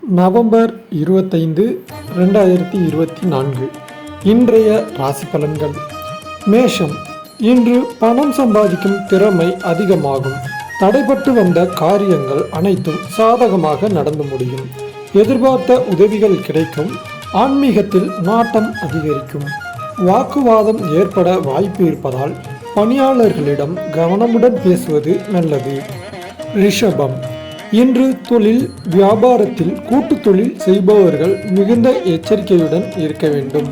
November 25, 2024 இன்றைய ராசி பலன்கள். மேஷம். இன்று பணம் சம்பாதிக்கும் திறமை அதிகமாகும். தடைபட்டு வந்த காரியங்கள் அனைத்தும் சாதகமாக நடந்து முடியும். எதிர்பார்த்த உதவிகள் கிடைக்கும். ஆன்மீகத்தில் நாட்டம் அதிகரிக்கும். வாக்குவாதம் ஏற்பட வாய்ப்பு இருப்பதால் பணியாளர்களிடம் கவனமுடன் பேசுவது நல்லது. ரிஷபம். இன்று தொழில் வியாபாரத்தில் கூட்டு தொழில் செய்பவர்கள் மிகுந்த எச்சரிக்கையுடன் இருக்க வேண்டும்.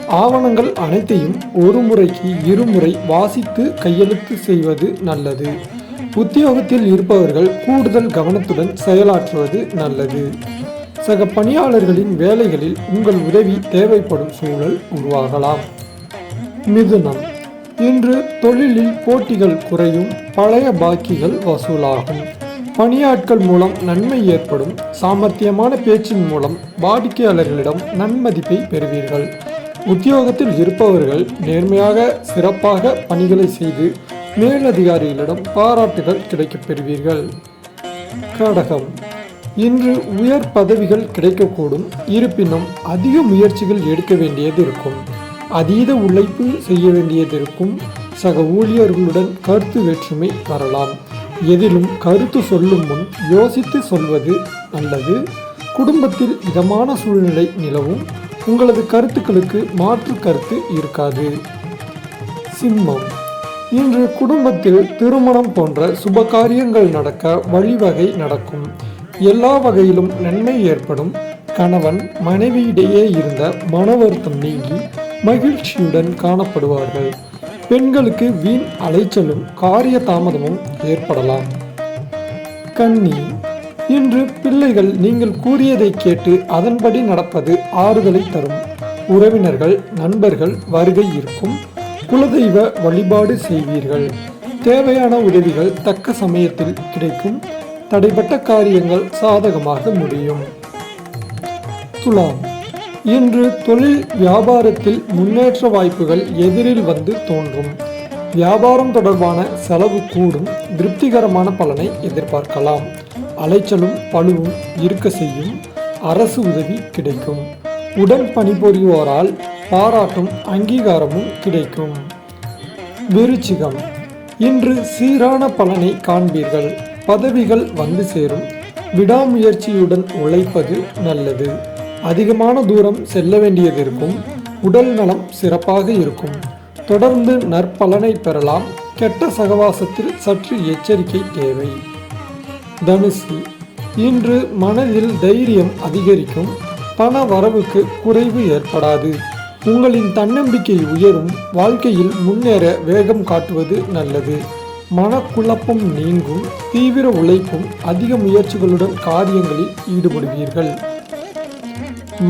ஆவணங்கள் அனைத்தையும் ஒரு முறைக்கு இருமுறை வாசித்து கையெழுத்து செய்வது நல்லது. உத்தியோகத்தில் இருப்பவர்கள் கூடுதல் கவனத்துடன் செயலாற்றுவது நல்லது. சக பணியாளர்களின் வேலைகளில் உங்கள் உதவி தேவைப்படும் சூழல் உருவாகலாம். மிதுனம். இன்று தொழிலில் போட்டிகள் குறையும். பழைய பாக்கிகள் வசூலாகும். பணியாட்கள் மூலம் நன்மை ஏற்படும். சாமர்த்தியமான பேச்சின் மூலம் வாடிக்கையாளர்களிடம் நன்மதிப்பை பெறுவீர்கள். உத்தியோகத்தில் இருப்பவர்கள் நேர்மையாக சிறப்பாக பணிகளை செய்து மேலதிகாரிகளிடம் பாராட்டுகள் கிடைக்கப் பெறுவீர்கள். கடகம். இன்று உயர் பதவிகள் கிடைக்கக்கூடும். இருப்பினும் அதிக முயற்சிகள் எடுக்க வேண்டியது இருக்கும். அதீத உழைப்பு செய்ய வேண்டியது இருக்கும். சக ஊழியர்களுடன் கருத்து வேற்றுமை வரலாம். எதிலும் கருத்து சொல்லும் முன் யோசித்து சொல்வது நல்லது. குடும்பத்தில் இதமான சூழ்நிலை நிலவும். உங்களது கருத்துக்களுக்கு மாற்று கருத்து இருக்காது. சிம்மம். இன்று குடும்பத்தில் திருமணம் போன்ற சுப காரியங்கள் நடக்க வழிவகை நடக்கும். எல்லா வகையிலும் நன்மை ஏற்படும். கணவன் மனைவியிடையே இருந்த மன வருத்தம் நீங்கி மகிழ்ச்சியுடன் காணப்படுவார்கள். பெண்களுக்கு வீண் அலைச்சலும் காரிய தாமதமும் ஏற்படலாம். கன்னி. இன்று பிள்ளைகள் நீங்கள் கூறியதை கேட்டு அதன்படி நடப்பது ஆறுதலை தரும். உறவினர்கள் நண்பர்கள் வருகை இருக்கும். குலதெய்வ வழிபாடு செய்வீர்கள். தேவையான உதவிகள் தக்க சமயத்தில் கிடைக்கும். தடைப்பட்ட காரியங்கள் சாதகமாக முடியும். துலாம். இன்று தொழில் வியாபாரத்தில் முன்னேற்ற வாய்ப்புகள் எதிரில் வந்து தோன்றும். வியாபாரம் தொடர்பான செலவு கூடும். திருப்திகரமான பலனை எதிர்பார்க்கலாம். அலைச்சலும் பழுவும் இருக்க செய்யும். அரசு உதவி கிடைக்கும். உடன் பணிபுரிவோரால் பாராட்டும் அங்கீகாரமும் கிடைக்கும். விருச்சிகம். இன்று சீரான பலனை காண்பீர்கள். பதவிகள் வந்து சேரும். விடாமுயற்சியுடன் உழைப்பது நல்லது. அதிகமான தூரம் செல்ல வேண்டியது இருக்கும். உடல் நலம் சிறப்பாக இருக்கும். தொடர்ந்து நற்பலனை பெறலாம். கெட்ட சகவாசத்தில் சற்று எச்சரிக்கை தேவை. தனுசு. இன்று மனதில் தைரியம் அதிகரிக்கும். பண வரவுக்கு குறைவு ஏற்படாது. உங்களின் தன்னம்பிக்கை உயரும். வாழ்க்கையில் முன்னேற வேகம் காட்டுவது நல்லது. மனக்குழப்பம் நீங்கும். தீவிர உழைப்பும் அதிக முயற்சிகளுடன் காரியங்களில் ஈடுபடுவீர்கள்.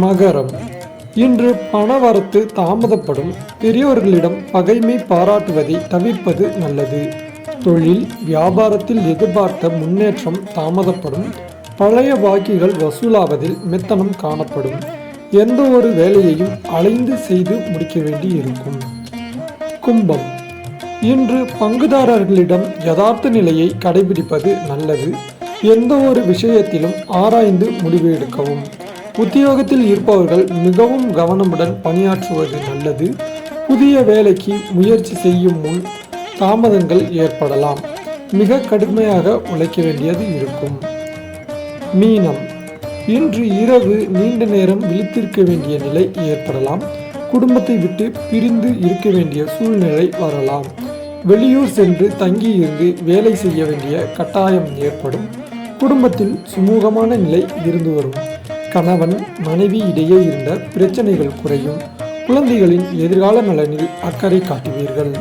மகரம். இன்று பணவரத்து தாமதப்படும். பெரியோர்களிடம் பகைமை பாராட்டுவதை தவிர்ப்பது நல்லது. தொழில் வியாபாரத்தில் எதிர்பார்த்த முன்னேற்றம் தாமதப்படும். பழைய பாக்கிகள் வசூலாவதில் மெத்தனம் காணப்படும். எந்த ஒரு வேலையையும் அலைந்து செய்து முடிக்க வேண்டி இருக்கும். கும்பம். இன்று பங்குதாரர்களிடம் யதார்த்த நிலையை கடைபிடிப்பது நல்லது. எந்த ஒரு விஷயத்திலும் ஆராய்ந்து முடிவு எடுக்கவும். உத்தியோகத்தில் இருப்பவர்கள் மிகவும் கவனமுடன் பணியாற்றுவது நல்லது. புதிய வேலைக்கு முயற்சி செய்யும் முன் தாமதங்கள் ஏற்படலாம். மிக கடுமையாக உழைக்க வேண்டியது இருக்கும். மீனம். இன்று இரவு நீண்ட நேரம் விழித்திருக்க வேண்டிய நிலை ஏற்படலாம். குடும்பத்தை விட்டு பிரிந்து இருக்க வேண்டிய சூழ்நிலை வரலாம். வெளியூர் சென்று தங்கியிருந்து வேலை செய்ய வேண்டிய கட்டாயம் ஏற்படும். குடும்பத்தில் சுமூகமான நிலை இருந்து வரும். கணவன் மனைவி இடையே இருந்த பிரச்சனைகள் குறையும். குழந்தைகளின் எதிர்கால நலனில் அக்கறை காட்டுவீர்கள்.